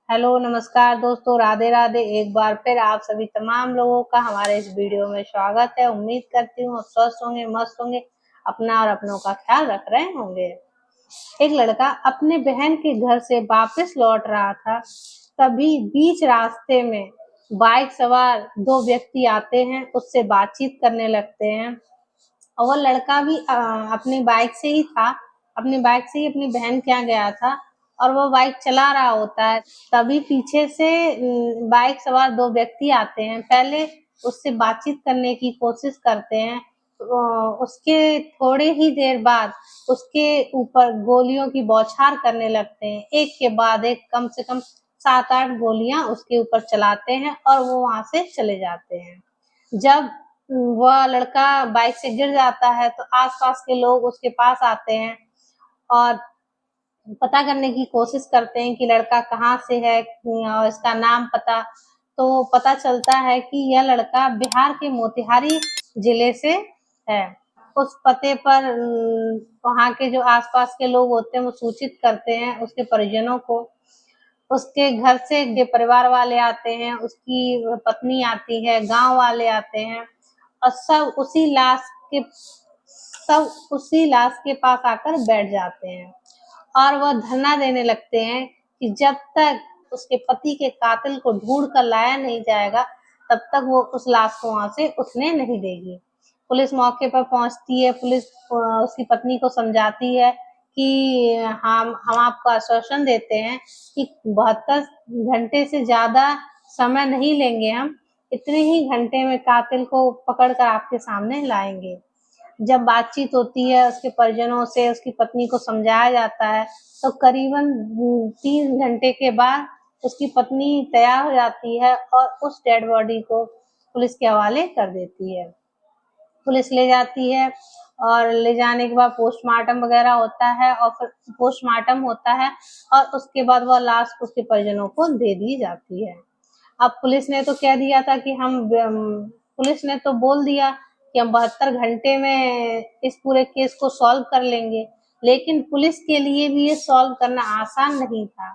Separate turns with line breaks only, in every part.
Hello, नमस्कार दोस्तों, राधे राधे। एक बार फिर आप सभी तमाम लोगों का हमारे इस वीडियो में स्वागत है। उम्मीद करती हूँ आप स्वस्थ होंगे, मस्त होंगे, अपना और अपनों का ख्याल रख रहे होंगे। एक लड़का अपने बहन के घर से वापस लौट रहा था, तभी बीच रास्ते में बाइक सवार दो व्यक्ति आते हैं, उससे बातचीत करने लगते हैं। और वो लड़का भी अपनी बाइक से ही था, अपनी बाइक से ही अपनी बहन के यहाँ गया था और वो बाइक चला रहा होता है। तभी पीछे से बाइक सवार दो व्यक्ति आते हैं, पहले उससे बातचीत करने की कोशिश करते हैं। उसके थोड़े ही देर बाद उसके ऊपर गोलियों की बौछार करने लगते हैं। एक के बाद एक कम से कम 7-8 गोलियां उसके ऊपर चलाते हैं और वो वहां से चले जाते हैं। जब वह लड़का बाइक से गिर जाता है तो आसपास के लोग उसके पास आते हैं और पता करने की कोशिश करते हैं कि लड़का कहाँ से है और इसका नाम पता। तो पता चलता है कि यह लड़का बिहार के मोतिहारी जिले से है। उस पते पर वहाँ के जो आसपास के लोग होते हैं वो सूचित करते हैं उसके परिजनों को। उसके घर से के परिवार वाले आते हैं, उसकी पत्नी आती है, गांव वाले आते हैं और सब उसी लाश के पास आकर बैठ जाते हैं और वह धरना देने लगते हैं कि जब तक उसके पति के कातिल को ढूंढ कर लाया नहीं जाएगा, तब तक वो उस लाश को वहां से उठने नहीं देगी। पुलिस मौके पर पहुंचती है। पुलिस उसकी पत्नी को समझाती है कि हम आपको आश्वासन देते हैं कि 72 घंटे से ज्यादा समय नहीं लेंगे, हम इतने ही घंटे में कातिल को पकड़कर आपके सामने लाएंगे। जब बातचीत होती है उसके परिजनों से, उसकी पत्नी को समझाया जाता है, तो करीबन 3 घंटे के बाद उसकी पत्नी तैयार हो जाती है और उस डेड बॉडी को पुलिस के हवाले कर देती है। पुलिस ले जाती है और ले जाने के बाद पोस्टमार्टम वगैरह होता है और फिर पोस्टमार्टम होता है और उसके बाद वह लाश उसके परिजनों को दे दी जाती है। अब पुलिस ने तो कह दिया था कि पुलिस ने तो बोल दिया कि हम 72 घंटे में इस पूरे केस को सॉल्व कर लेंगे, लेकिन पुलिस के लिए भी ये सॉल्व करना आसान नहीं था,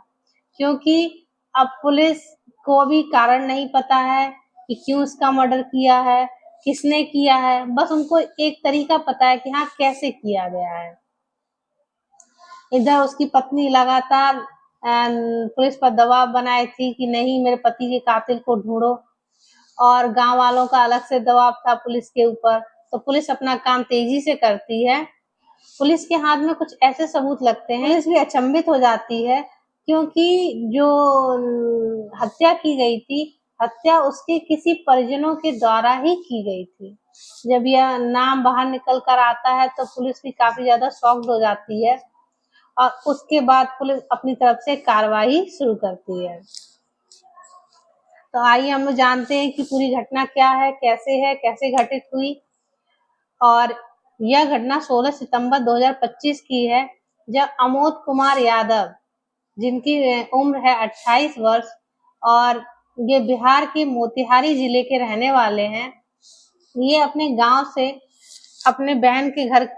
क्योंकि अब पुलिस को भी कारण नहीं पता है कि क्यों इसका मर्डर किया है, किसने किया है। बस उनको एक तरीका पता है कि हाँ, कैसे किया गया है। इधर उसकी पत्नी लगातार पुलिस पर दबाव बनाई थी कि नहीं, मेरे पति के कातिल को ढूंढो, और गांव वालों का अलग से दबाव था पुलिस के ऊपर। तो पुलिस अपना काम तेजी से करती है। पुलिस के हाथ में कुछ ऐसे सबूत लगते हैं, पुलिस भी अचंभित हो जाती है, क्योंकि जो हत्या की गई थी, हत्या उसके किसी परिजनों के द्वारा ही की गई थी। जब यह नाम बाहर निकल कर आता है तो पुलिस भी काफी ज्यादा शॉक्ड हो जाती है और उसके बाद पुलिस अपनी तरफ से कार्रवाई शुरू करती है। तो आइए हम लोग जानते हैं कि पूरी घटना क्या है, कैसे घटित हुई। और यह घटना 16 सितंबर 2025 की है, जब अमोद कुमार यादव, जिनकी उम्र है 28 वर्ष और ये बिहार के मोतिहारी जिले के रहने वाले हैं। ये अपने गांव से अपने बहन के घर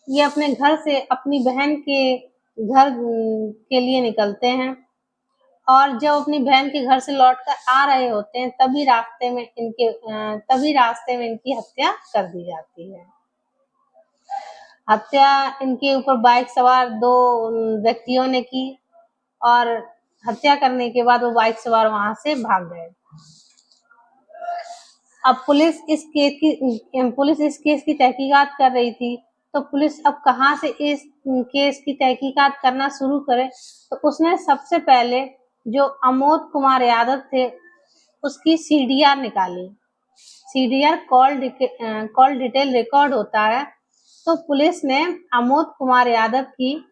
ये अपने घर से अपनी बहन के घर के लिए निकलते हैं और जब अपनी बहन के घर से लौटकर आ रहे होते हैं, तभी रास्ते में इनकी हत्या कर दी जाती है। हत्या इनके ऊपर बाइक सवार दो व्यक्तियों ने की और हत्या करने के बाद वो बाइक सवार वहां से भाग गए। अब पुलिस इस केस की तहकीकात कर रही थी, तो पुलिस अब कहां से इस केस की तहकीकात करना शुरू करे। तो उसने सबसे पहले जो अमोद कुमार यादव थे उसकी सीडीआर निकाली। सीडीआर कॉल डिटेल रिकॉर्ड होता है। तो पुलिस ने अमोद कुमार यादव की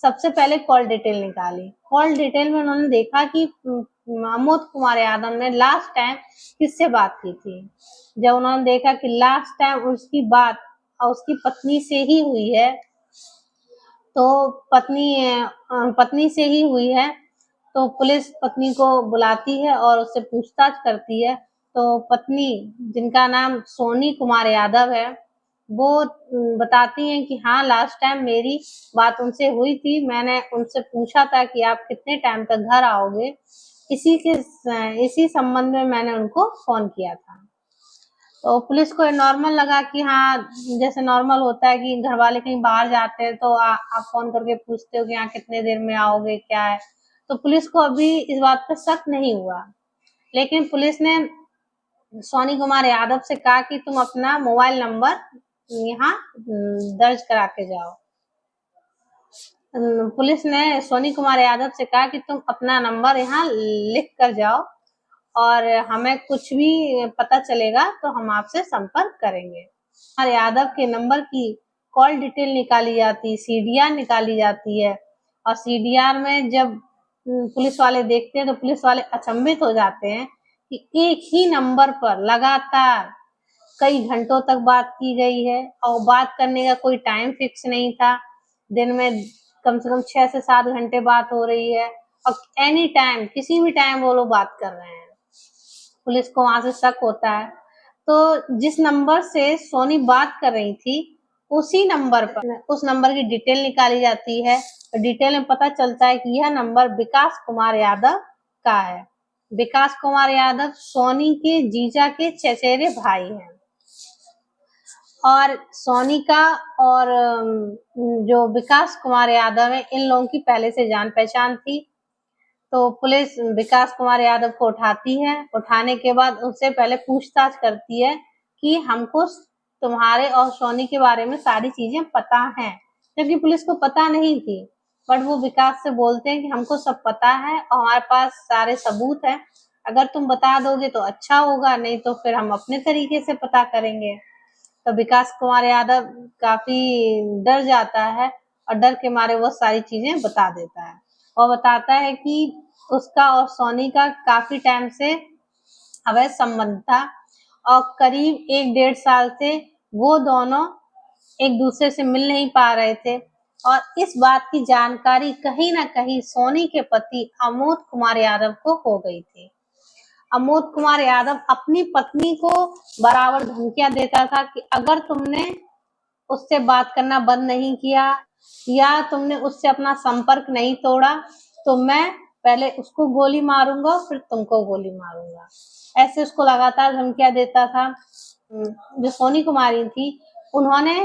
सबसे पहले कॉल डिटेल निकाली। कॉल डिटेल में उन्होंने देखा कि अमोद कुमार यादव ने लास्ट टाइम किससे बात की थी। जब उन्होंने देखा कि लास्ट टाइम उसकी बात उसकी पत्नी से ही हुई है, तो पत्नी से ही हुई है, तो पुलिस पत्नी को बुलाती है और उससे पूछताछ करती है। तो पत्नी, जिनका नाम सोनी कुमार यादव है, वो बताती हैं कि हाँ लास्ट टाइम मेरी बात उनसे हुई थी, मैंने उनसे पूछा था कि आप कितने टाइम तक घर आओगे, इसी संबंध में मैंने उनको फोन किया था। तो पुलिस को नॉर्मल लगा कि हाँ जैसे नॉर्मल होता है कि घर वाले कहीं बाहर जाते हैं तो आप फोन करके पूछते हो कि हाँ कितने देर में आओगे क्या है। तो पुलिस को अभी इस बात पर शक नहीं हुआ, लेकिन पुलिस ने सोनी कुमार यादव से कहा कि तुम अपना मोबाइल नंबर यहाँ दर्ज करा के जाओ। पुलिस ने सोनी कुमार यादव से कहा कि तुम अपना नंबर यहाँ लिख कर जाओ और हमें कुछ भी पता चलेगा तो हम आपसे संपर्क करेंगे। कुमार यादव के नंबर की कॉल डिटेल निकाली जाती, सीडीआर निकाली जाती है और सीडीआर में जब पुलिस वाले देखते हैं तो पुलिस वाले अचंभित हो जाते हैं कि एक ही नंबर पर लगातार कई घंटों तक बात की गई है और बात करने का कोई टाइम फिक्स नहीं था। दिन में कम से कम 6 से 7 घंटे बात हो रही है और एनी टाइम किसी भी टाइम वो लोग बात कर रहे हैं। पुलिस को वहां से शक होता है, तो जिस नंबर से सोनी बात कर रही थी उसी नंबर पर उस नंबर की डिटेल निकाली जाती है। डिटेल में पता चलता है कि यह नंबर विकास कुमार यादव का है। विकास कुमार यादव सोनी के जीजा के चचेरे भाई हैं और सोनी का और जो विकास कुमार यादव है इन लोगों की पहले से जान पहचान थी। तो पुलिस विकास कुमार यादव को उठाती है, उठाने के बाद उससे पहले पूछताछ करती है कि हमको तुम्हारे और सोनी के बारे में सारी चीजें पता हैं, क्योंकि पुलिस को पता नहीं थी। बट वो विकास से बोलते हैं कि हमको सब पता है और हमारे पास सारे सबूत हैं, अगर तुम बता दोगे तो अच्छा होगा, नहीं तो फिर हम अपने तरीके से पता करेंगे। तो विकास कुमार यादव काफी डर जाता है और डर के मारे वो सारी चीजें बता देता है और बताता है कि उसका और सोनी का काफी टाइम से अवैध संबंध था और करीब 1-1.5 साल से वो दोनों एक दूसरे से मिल नहीं पा रहे थे और इस बात की जानकारी कहीं ना कहीं सोनी के पति अमोद कुमार यादव को हो गई थी। अमोद कुमार यादव अपनी पत्नी को बराबर धमकियां देता था कि अगर तुमने उससे बात करना बंद नहीं किया या तुमने उससे अपना संपर्क नहीं तोड़ा तो मैं पहले उसको गोली मारूंगा फिर तुमको गोली मारूंगा। ऐसे उसको लगातार धमकियां देता था। जो सोनी कुमारी थी उन्होंने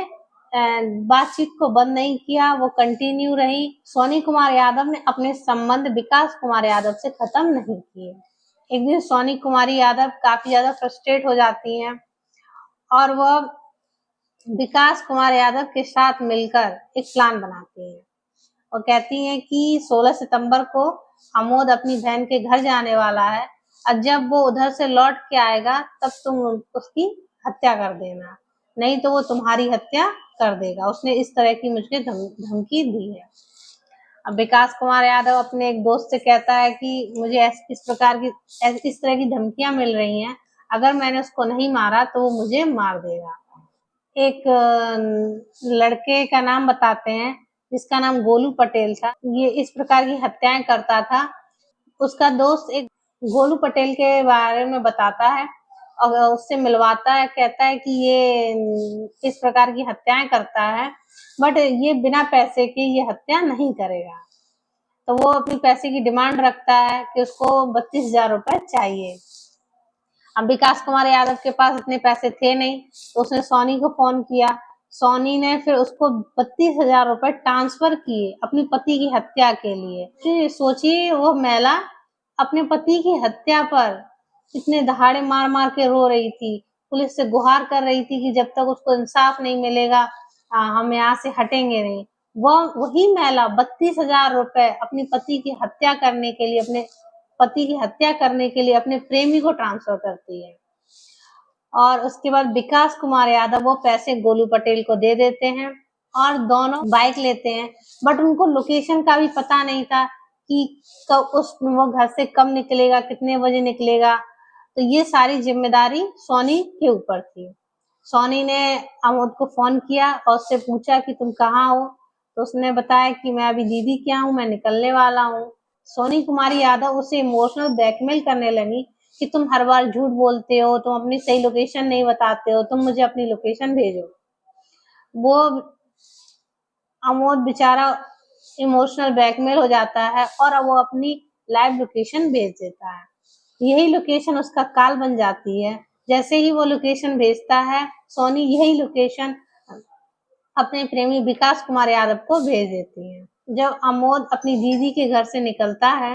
बातचीत को बंद नहीं किया, वो कंटिन्यू रही। सोनी कुमार यादव ने अपने संबंध विकास कुमार यादव से खत्म नहीं किए। एक दिन सोनी कुमारी यादव काफी ज्यादा फ्रस्ट्रेट हो जाती हैं और वह विकास कुमार यादव के साथ मिलकर एक प्लान बनाती हैं और कहती हैं कि 16 सितंबर को अमोद अपनी बहन के घर जाने वाला है और जब वो उधर से लौट के आएगा तब तुम उसकी हत्या कर देना, नहीं तो वो तुम्हारी हत्या कर देगा। उसने इस तरह की मुझे धमकी दी है। अब विकास कुमार यादव अपने एक दोस्त से कहता है कि मुझे इस तरह की धमकियां मिल रही हैं, अगर मैंने उसको नहीं मारा तो वो मुझे मार देगा। एक लड़के का नाम बताते हैं जिसका नाम गोलू पटेल था, ये इस प्रकार की हत्याएं करता था। उसका दोस्त एक गोलू पटेल के बारे में बताता है और उससे मिलवाता है, कहता है कि ये इस प्रकार की हत्याएं करता है बट ये बिना पैसे के ये हत्या नहीं करेगा। तो वो अपनी पैसे की डिमांड रखता है कि उसको 32,000 रुपए चाहिए। अब विकास कुमार यादव के पास इतने पैसे थे नहीं तो उसने सोनी को फोन किया। सोनी ने फिर उसको 32,000 रुपए ट्रांसफर किए अपनी पति की हत्या के लिए। सोचिए वो महिला अपने पति की हत्या पर इतने दहाड़े मार मार के रो रही थी, पुलिस से गुहार कर रही थी कि जब तक उसको इंसाफ नहीं मिलेगा हम यहाँ से हटेंगे नहीं। वही महिला 32,000 रुपए अपनी पति की हत्या करने के लिए अपने प्रेमी को ट्रांसफर करती है और उसके बाद विकास कुमार यादव वो पैसे गोलू पटेल को दे देते हैं और दोनों बाइक लेते हैं। बट उनको लोकेशन का भी पता नहीं था कि वो घर से कब निकलेगा, कितने बजे निकलेगा। तो ये सारी जिम्मेदारी सोनी के ऊपर थी। सोनी ने अमोद को फोन किया और उससे पूछा कि तुम कहाँ हो, तो उसने बताया कि मैं अभी दीदी के यहाँ हूँ, मैं निकलने वाला हूँ। सोनी कुमारी यादव उसे इमोशनल ब्लैकमेल करने लगी कि तुम हर बार झूठ बोलते हो, तुम अपनी सही लोकेशन नहीं बताते हो, तुम मुझे अपनी लोकेशन भेजो। वो अमोद बेचारा इमोशनल ब्लैकमेल हो जाता है और वो अपनी लाइव लोकेशन भेज देता है। यही लोकेशन उसका काल बन जाती है। जैसे ही वो लोकेशन भेजता है, सोनी यही लोकेशन अपने प्रेमी विकास कुमार यादव को भेज देती है। जब अमोद अपनी दीदी के घर से निकलता है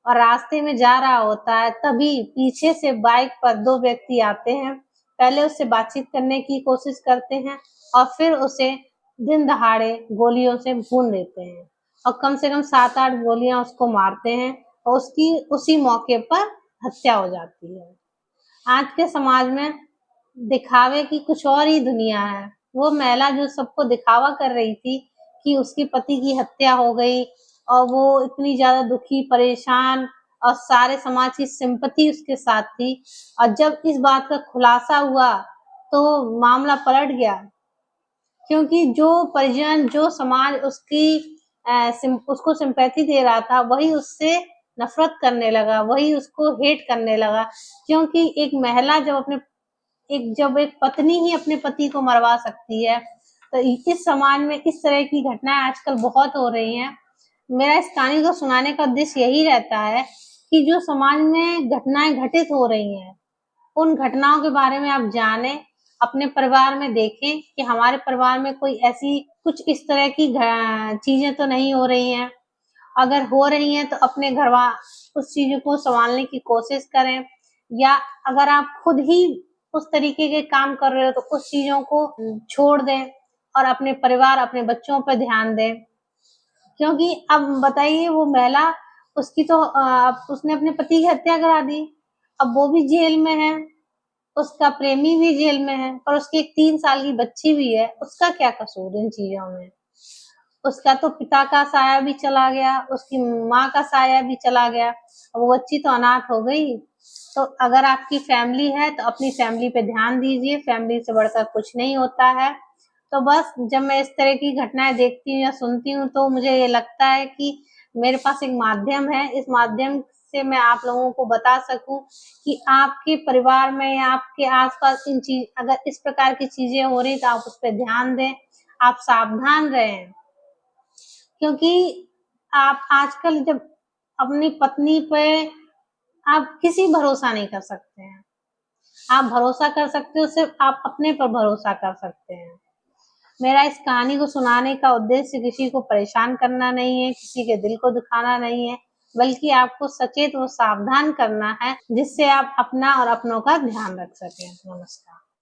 और रास्ते में जा रहा होता है, तभी पीछे से बाइक पर 2 व्यक्ति आते हैं। पहले उससे बातचीत करने की कोशिश करते हैं और फिर उसे दिन दहाड़े गोलियों से भून देते हैं और कम से कम 7-8 गोलियां उसको मारते हैं और उसकी उसी मौके पर हत्या हो जाती है। आज के समाज में दिखावे की कुछ और ही दुनिया है। वो महिला जो सबको दिखावा कर रही थी कि उसके पति की हत्या हो गई और वो इतनी ज़्यादा दुखी, परेशान और सारे समाज की सिंपैथी उसके साथ थी और जब इस बात का खुलासा हुआ, तो मामला पलट गया। क्योंकि जो परिजन, जो समाज उसको सिंपैथी दे रहा था, वही उससे नफ़रत करने लगा, वही उसको हेट करने लगा। क्योंकि एक महिला जब एक पत्नी ही अपने पति को मरवा सकती है, तो इस समाज में इस तरह की घटनाएँ आजकल बहुत हो रही हैं। मेरा इस कहानी को सुनाने का उद्देश्य यही रहता है कि जो समाज में घटनाएँ घटित हो रही हैं, उन घटनाओं के बारे में आप जानें, अपने परिवार में देखें कि हमारे परिवार में कोई ऐसी कुछ इस तरह की चीज़ें तो नहीं हो रही हैं। अगर हो रही हैं तो अपने उस चीज़ों को सँभालने की कोशिश करें या अगर आप खुद ही उस तरीके के काम कर रहे हो तो उस चीज़ों को छोड़ दें और अपने परिवार, अपने बच्चों पे ध्यान दें। क्योंकि अब बताइए वो महिला उसने अपने पति की हत्या करा दी, अब वो भी जेल में है, उसका प्रेमी भी जेल में है और उसकी एक 3 साल की बच्ची भी है, उसका क्या कसूर इन चीज़ों में? उसका तो पिता का साया भी चला गया, उसकी माँ का साया भी चला गया, अब वो बच्ची तो अनाथ हो गई। तो अगर आपकी फैमिली है तो अपनी फैमिली पे ध्यान दीजिए, फैमिली से बढ़कर कुछ नहीं होता है। तो बस जब मैं इस तरह की घटनाएँ देखती हूँ या सुनती हूँ तो मुझे ये लगता है कि मेरे पास एक माध्यम है, इस माध्यम से मैं आप लोगों को बता सकूँ कि आपके परिवार में या आपके आस-पास अगर इस प्रकार की चीज़ें हो रही तो आप उस पे ध्यान दें, आप सावधान रहें। क्योंकि आप आजकल जब अपनी पत्नी पे आप किसी भरोसा नहीं कर सकते हैं। आप भरोसा कर सकते हो सिर्फ़ आप अपने पर भरोसा कर सकते हैं। मेरा इस कहानी को सुनाने का उद्देश्य किसी को परेशान करना नहीं है, किसी के दिल को दुखाना नहीं है, बल्कि आपको सचेत व सावधान करना है, जिससे आप अपना और अपनों का ध्यान रख सकें। नमस्कार।